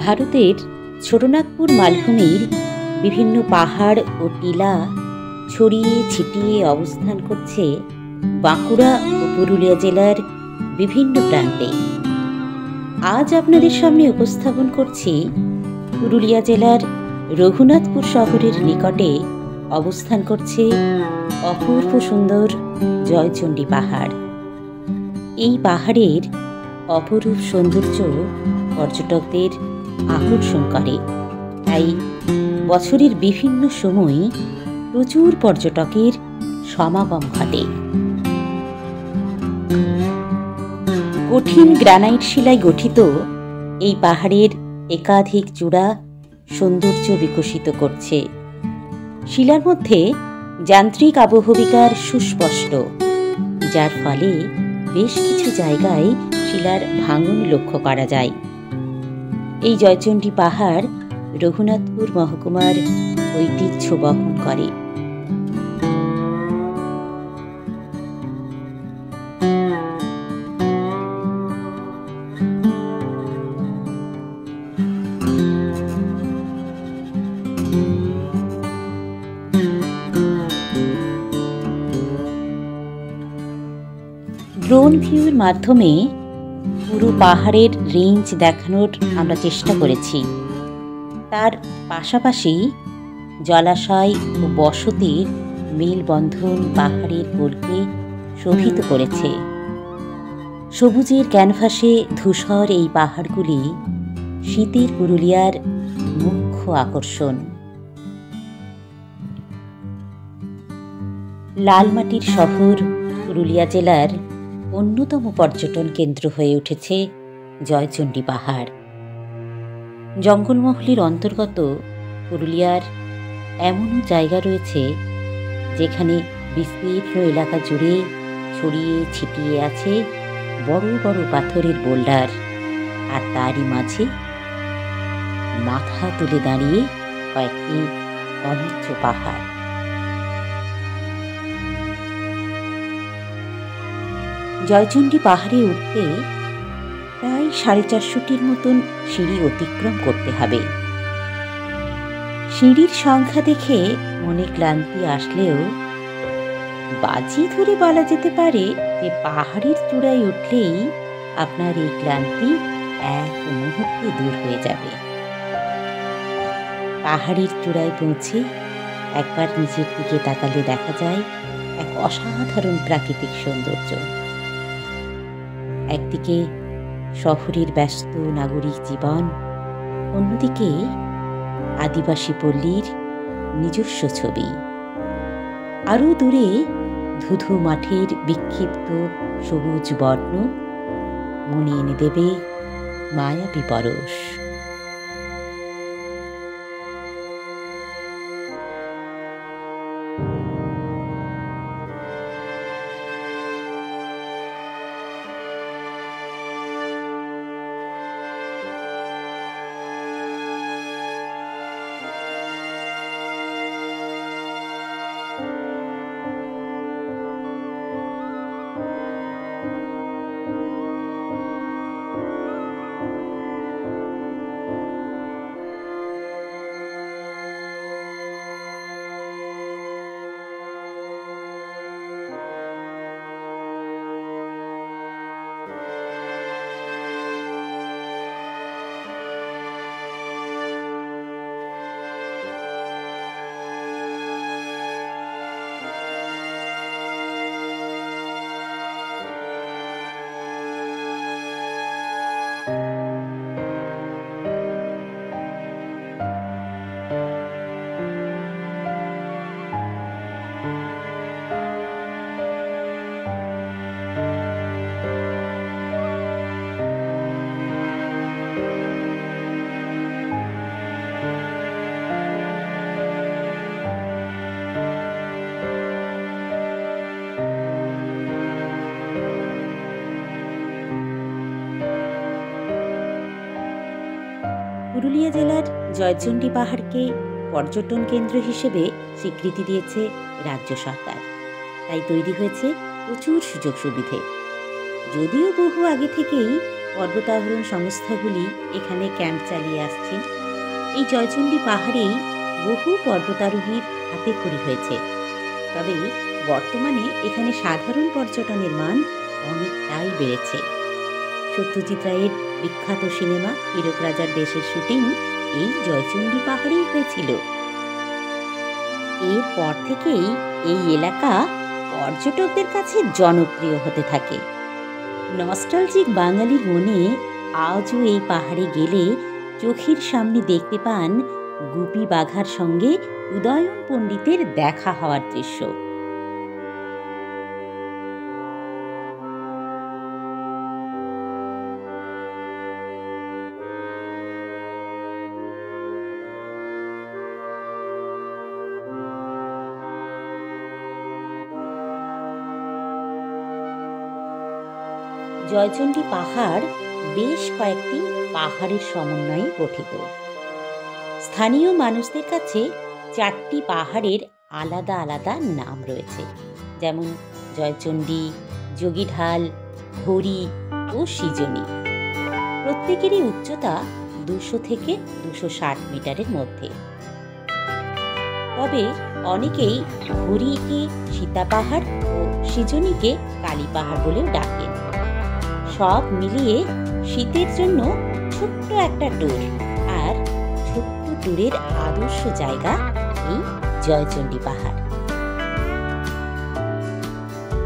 ভারতের ছোটনাগপুর মালভূমির বিভিন্ন পাহাড় ও টিলা ছড়িয়ে ছিটিয়ে অবস্থান করছে বাঁকুড়া ও পুরুলিয়া জেলার বিভিন্ন প্রান্তে। আজ আপনাদের সামনে উপস্থাপন করছি পুরুলিয়া জেলার রঘুনাথপুর শহরের নিকটে অবস্থান করছে অপূর্ব সুন্দর জয়চণ্ডী পাহাড়। এই পাহাড়ের অপরূপ সৌন্দর্য পর্যটকদের আকর্ষণ করে, তাই বছরের বিভিন্ন সময় প্রচুর পর্যটকের সমাগম ঘটে। কঠিন গ্রানাইট শিলায় গঠিত এই পাহাড়ের একাধিক চূড়া সৌন্দর্য বিকশিত করছে। শিলার মধ্যে যান্ত্রিক আবহবিকার সুস্পষ্ট, যার ফলে বেশ কিছু জায়গায় শিলার ভাঙন লক্ষ্য করা যায়। এই জয়চণ্ডী পাহাড় রঘুনাথপুর মহকুমার ঐতিহ্য বহন করে। ড্রোন ভিউর মাধ্যমে পুরো পাহাড়ের রেঞ্জ দেখানোর আমরা চেষ্টা করেছি। তার পাশাপাশি জলাশয় ও বসতির মেলবন্ধন পাহাড়ের কোলকে শোভিত করেছে। সবুজের ক্যানভাসে ধূসর এই পাহাড়গুলি শীতের পুরুলিয়ার মুখ্য আকর্ষণ। লালমাটির শহর পুরুলিয়া জেলার অন্যতম পর্যটন কেন্দ্র হয়ে উঠেছে জয়চণ্ডী পাহাড়। জঙ্গলমহলের অন্তর্গত পুরুলিয়ার এমনও জায়গা রয়েছে যেখানে বিস্তীর্ণ এলাকা জুড়ে ছড়িয়ে ছিটিয়ে আছে বড় বড় পাথরের বোল্ডার, আর তারই মাঝে মাথা তুলে দাঁড়িয়ে কয়েকটি অনিচ্ছ পাহাড়। জয়চণ্ডী পাহাড়ে উঠতে প্রায় 450টির মতন সিঁড়ি অতিক্রম করতে হবে। সিঁড়ির সংখ্যা দেখে মনে ক্লান্তি আসলেও বাজি ধরে বলা যেতে পারে যে পাহাড়ের চূড়ায় উঠলেই আপনার এই ক্লান্তি এক মুহূর্তে দূর হয়ে যাবে। পাহাড়ের চূড়ায় পৌঁছে একবার নিচের দিকে তাকালে দেখা যায় এক অসাধারণ প্রাকৃতিক সৌন্দর্য। একদিকে শহরের ব্যস্ত নাগরিক জীবন, অন্যদিকে আদিবাসী পল্লীর নিজস্ব ছবি। আরও দূরে ধুধু মাঠের বিক্ষিপ্ত সবুজ বর্ণ মনে এনে দেবে মায়াবী পরশ। পুরুলিয়া জেলার জয়চণ্ডী পাহাড়কে পর্যটন কেন্দ্র হিসেবে স্বীকৃতি দিয়েছে রাজ্য সরকার, তাই তৈরি হয়েছে প্রচুর সুযোগ সুবিধে। যদিও বহু আগে থেকেই পর্বতারোহণ সংস্থাগুলি এখানে ক্যাম্প চালিয়ে আসছেন। এই জয়চণ্ডী পাহাড়েই বহু পর্বতারোহীর হাতেখড়ি হয়েছে। তবে বর্তমানে এখানে সাধারণ পর্যটনের মান অনেকটাই বেড়েছে। সত্যজিৎ রায়ের বিখ্যাত সিনেমা হীরক রাজার দেশের শুটিং এই জয়চণ্ডী পাহাড়েই হয়েছিল। এরপর থেকেই এই এলাকা পর্যটকদের কাছে জনপ্রিয় হতে থাকে। নস্টালজিক বাঙালির মনে আজও এই পাহাড়ে গেলে চোখের সামনে দেখতে পান গুপি বাঘার সঙ্গে উদয়ন পণ্ডিতের দেখা হওয়ার দৃশ্য। জয়চণ্ডী পাহাড় বেশ কয়েকটি পাহাড়ের সমন্বয়ে গঠিত। স্থানীয় মানুষদের কাছে 4টি পাহাড়ের আলাদা আলাদা নাম রয়েছে, যেমন জয়চণ্ডী, যোগীঢাল, ঘড়ি ও সিজনি। প্রত্যেকেরই উচ্চতা 200 থেকে 260 মিটারের মধ্যে। তবে অনেকেই ঘড়িকে সীতা পাহাড় ও সিজনিকে কালী পাহাড় বলেও ডাকেন। সব মিলিয়ে শীতের জন্য ছোট্ট একটা ট্যুর, আর ছোট্ট ট্যুরের আদর্শ জায়গা এই জয়চণ্ডী পাহাড়।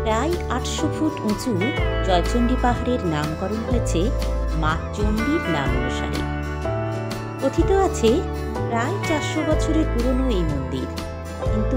প্রায় 800 ফুট উঁচু জয়চণ্ডী পাহাড়ের নামকরণ হয়েছে মা চণ্ডীর নাম অনুসারে। কথিত আছে প্রায় 400 বছরের পুরনো এই মন্দির, কিন্তু